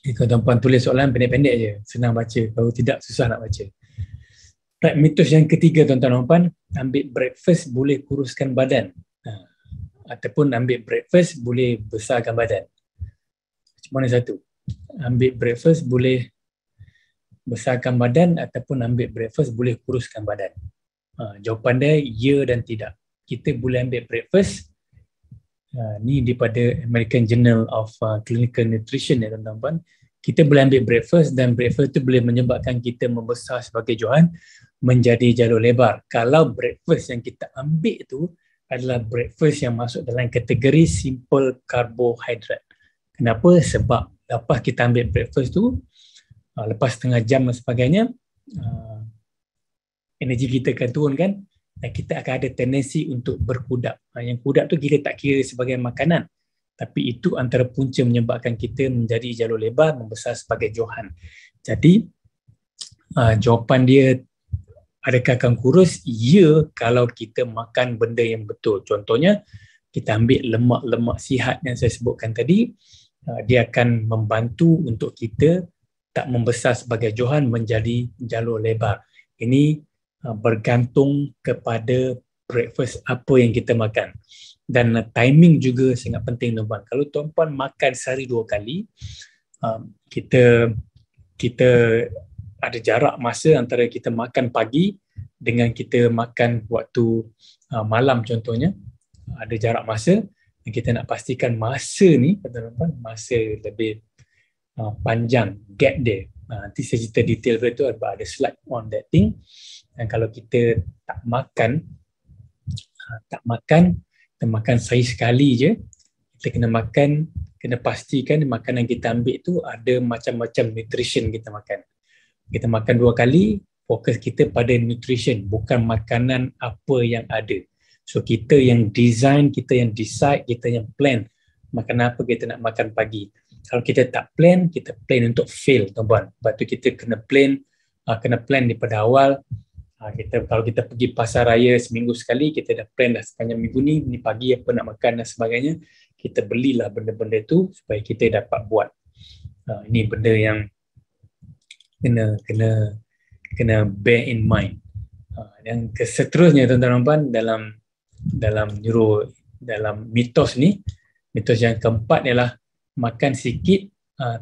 Kalau tuan-puan tulis soalan pendek-pendek je, senang baca. Kalau tidak, susah nak baca. Right, mitos yang ketiga tuan-tuan dan puan, ambil breakfast boleh kuruskan badan. Ataupun ambil breakfast boleh besarkan badan. Mana satu? Ambil breakfast boleh besarkan badan ataupun ambil breakfast boleh kuruskan badan. Jawapan dia ya dan tidak. Kita boleh ambil breakfast. Ni daripada American Journal of Clinical Nutrition ya tuan-tuan puan. Kita boleh ambil breakfast dan breakfast tu boleh menyebabkan kita membesar sebagai johan menjadi jalur lebar. Kalau breakfast yang kita ambil tu adalah breakfast yang masuk dalam kategori simple carbohydrate. Kenapa? Sebab lepas kita ambil breakfast tu, lepas setengah jam dan sebagainya, energi kita akan turun kan, dan kita akan ada tendensi untuk berkudap. Yang kudap tu kita tak kira sebagai makanan, tapi itu antara punca menyebabkan kita menjadi jalur lebar, membesar sebagai johan. Jadi jawapan dia adakah akan kurus? Ya, kalau kita makan benda yang betul. Contohnya, kita ambil lemak-lemak sihat yang saya sebutkan tadi, dia akan membantu untuk kita tak membesar sebagai johan menjadi jalur lebar. Ini bergantung kepada breakfast apa yang kita makan. Dan timing juga sangat penting tuan-puan. Kalau tuan-puan makan sehari 2 kali, kita ada jarak masa antara kita makan pagi dengan kita makan waktu malam contohnya. Ada jarak masa dan kita nak pastikan masa ni, tuan-puan, masa lebih panjang, gap dia. Nanti saya cerita detail betul, ada slide on that thing. Dan kalau kita tak makan, kita makan sehari sekali je, kita kena pastikan makanan kita ambil tu ada macam-macam nutrition kita makan. Kita makan 2 kali, fokus kita pada nutrition, bukan makanan apa yang ada. So kita yang design, kita yang decide, kita yang plan makan apa kita nak makan pagi. Kalau kita tak plan, kita plan untuk fail tuan-puan. Sebab tu kita kena plan daripada awal. Kalau kita pergi pasar raya seminggu sekali, kita dah plan dah sepanjang minggu ni pagi apa nak makan dan sebagainya. Kita belilah benda-benda tu supaya kita dapat buat. Ini benda yang kena bear in mind. Yang seterusnya tuan-tuan dan puan, dalam mitos ni, mitos yang keempat ialah makan sikit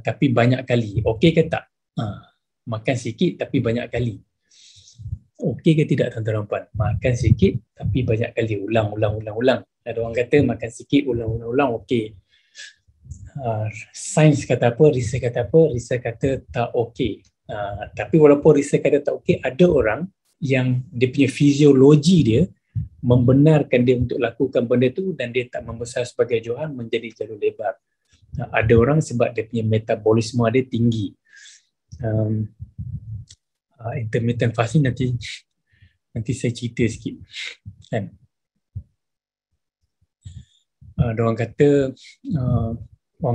tapi banyak kali. Okey ke tak? Makan sikit tapi banyak kali. Okey ke tidak tuan-tuan dan puan? Makan sikit tapi banyak kali, ulang. Ada orang kata makan sikit ulang okey. Sains kata apa, research kata apa? Research kata tak okey. Tapi walaupun research kata tak okey, ada orang yang dia punya fiziologi dia membenarkan dia untuk lakukan benda tu dan dia tak membesar sebagai johan menjadi jalur lebar. Ada orang sebab dia punya metabolisme dia tinggi. Intermittent fasting nanti saya cerita sikit kan. Orang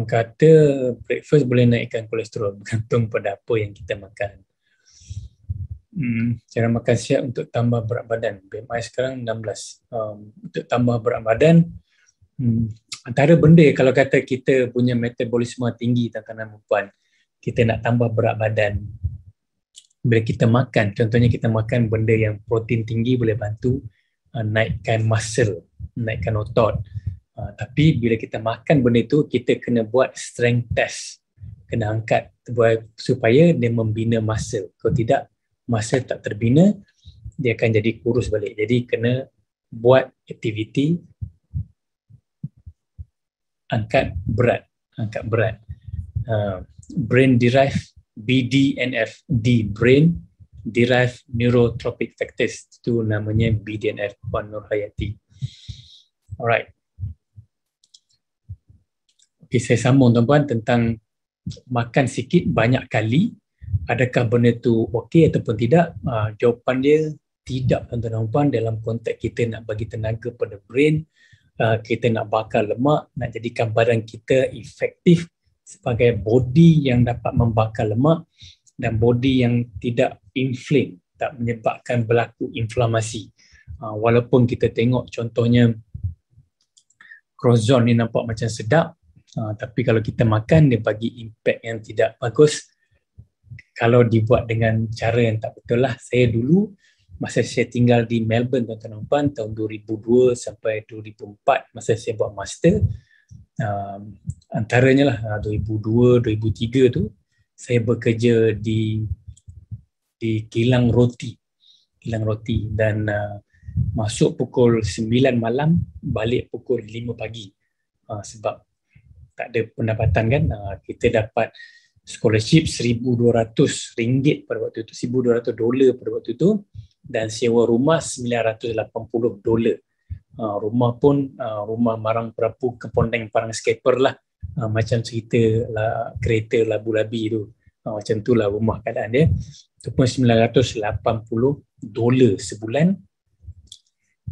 kata breakfast boleh naikkan kolesterol, bergantung pada apa yang kita makan. Cara makan sihat untuk tambah berat badan. BMI sekarang 16. Untuk tambah berat badan, antara benda kalau kata kita punya metabolisme tinggi tuan-tuan dan puan, kita nak tambah berat badan, bila kita makan, contohnya kita makan benda yang protein tinggi boleh bantu naikkan muscle, naikkan otot. Tapi bila kita makan benda itu, kita kena buat strength test, kena angkat supaya dia membina muscle. Kalau tidak, muscle tak terbina, dia akan jadi kurus balik. Jadi kena buat aktiviti angkat berat. Brain derived BDNF, Brain Derived Neurotrophic Factors, itu namanya BDNF, Puan Nurhayati. Alright. Okay, saya sambung tuan-puan tentang makan sikit banyak kali. Adakah benda tu okey ataupun tidak? Jawapan dia tidak tuan-tuan dan puan, dalam konteks kita nak bagi tenaga pada brain, kita nak bakar lemak, nak jadikan badan kita efektif sebagai body yang dapat membakar lemak dan body yang tidak inflame, tak menyebabkan berlaku inflamasi. Walaupun kita tengok contohnya croissant ni nampak macam sedap, Tapi kalau kita makan, dia bagi impact yang tidak bagus kalau dibuat dengan cara yang tak betul lah. Saya dulu, masa saya tinggal di Melbourne, tuan-tuan dan puan, tahun 2002 sampai 2004, masa saya buat master, antaranya lah 2002, 2003 tu, saya bekerja di kilang roti dan masuk pukul 9 malam, balik pukul 5 pagi. Sebab tak ada pendapatan kan. Kita dapat scholarship RM1,200 pada waktu itu, $1,200 pada waktu itu, dan sewa rumah $980. Rumah pun rumah marang perapu kepondeng parang skaper lah, macam cerita lah, kereta labu-labi tu, macam tu lah rumah keadaan dia. Itu pun $980 sebulan,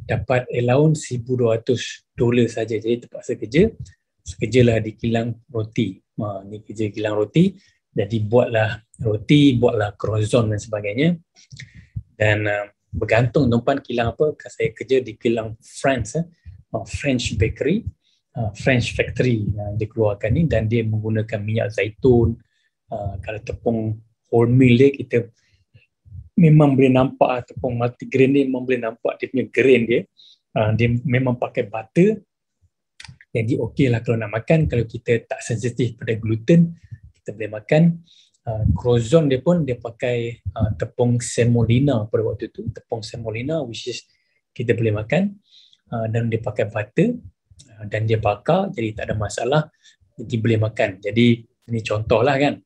dapat allowance $1,200 saja. Jadi terpaksa kerjalah di kilang roti. Ni kerja kilang roti, jadi buatlah roti, buatlah croissant dan sebagainya. Dan bergantung tuan-puan kilang apa. Saya kerja di kilang French bakery, French factory yang dikeluarkan ni, dan dia menggunakan minyak zaitun. Kalau tepung wholemeal dia, kita memang boleh nampak tepung multigrain dia, memang boleh nampak dia punya grain dia. Dia memang pakai butter. Jadi okey lah kalau nak makan. Kalau kita tak sensitif pada gluten, kita boleh makan. Croissant dia pun dia pakai tepung semolina pada waktu itu, tepung semolina, which is kita boleh makan. Dan dia pakai butter, dan dia bakar, jadi tak ada masalah, jadi boleh makan. Jadi ini contoh lah kan.